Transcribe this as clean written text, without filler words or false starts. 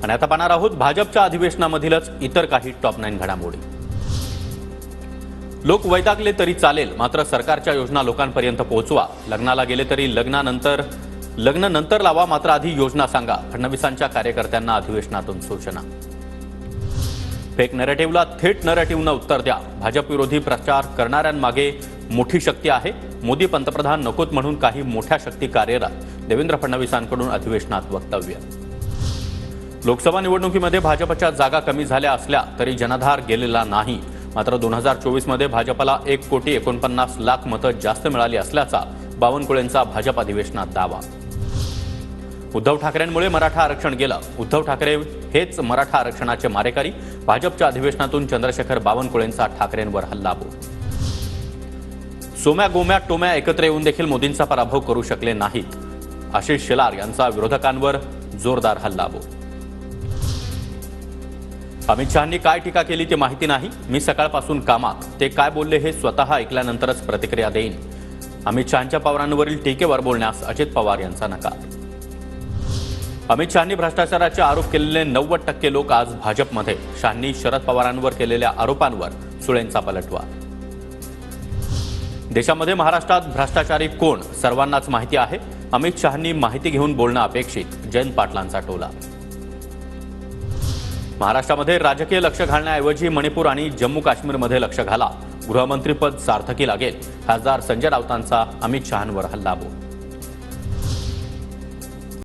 आणि आता पाहणार आहोत भाजपच्या अधिवेशनामधीलच इतर काही टॉप 9 घडामोडी। लोक वैतागले तरी चालेल, मात्र सरकारच्या योजना लोकांपर्यंत पोहोचवा। लग्नाला गेले तरी लग्न नंतर लावा, मात्र आधी योजना सांगा। फडणवीसांच्या कार्यकर्त्यांना अधिवेशनातून सूचना। फेक नरेटिव्हला थेट नरेटिव्हनं उत्तर द्या। भाजप विरोधी प्रचार करणाऱ्यांमागे मोठी शक्ती आहे। मोदी पंतप्रधान नकोत म्हणून काही मोठ्या शक्ती कार्यरत। देवेंद्र फडणवीसांकडून अधिवेशनात वक्तव्य। लोकसभा निवडणुकीमध्ये भाजपच्या जागा कमी झाल्या असल्या तरी जनाधार गेलेला नाही। मात्र 2024 मध्ये भाजपला 1,49,00,000 मतं जास्त मिळाली असल्याचा बावनकुळेंचा भाजप अधिवेशनात दावा। उद्धव ठाकरेंमुळे मराठा आरक्षण गेलं। उद्धव ठाकरे हेच मराठा आरक्षणाचे मारेकरी। भाजपच्या अधिवेशनातून चंद्रशेखर बावनकुळेंचा ठाकरेंवर हल्लाबोल। सोम्या गोम्या टोम्या एकत्र येऊन देखील मोदींचा पराभव करू शकले नाहीत। आशिष शेलार यांचा विरोधकांवर जोरदार हल्लाबोल। अमित शहांनी काय टीका केली ते माहिती नाही। मी सकाळपासून कामात, ते काय बोलले हे स्वतः ऐकल्यानंतरच प्रतिक्रिया देईन। अमित शहांच्या पवारांवरील टीकेवर बोलण्यास अजित पवार यांचा नकार। अमित शहांनी भ्रष्टाचाराचे आरोप केलेले 90% लोक आज भाजपमध्ये। शहांनी शरद पवारांवर केलेल्या आरोपांवर सुळेंचा पलटवार। देशामध्ये महाराष्ट्रात भ्रष्टाचारी कोण सर्वांनाच माहिती आहे। अमित शहांनी माहिती घेऊन बोलणं अपेक्षित। जयंत पाटलांचा टोला। महाराष्ट्रामध्ये राजकीय लक्ष घालण्याऐवजी मणिपूर आणि जम्मू काश्मीरमध्ये लक्ष घाला। गृहमंत्रीपद सार्थकी लागेल। खासदार संजय राऊतांचा अमित शहांवर हल्लाबोल।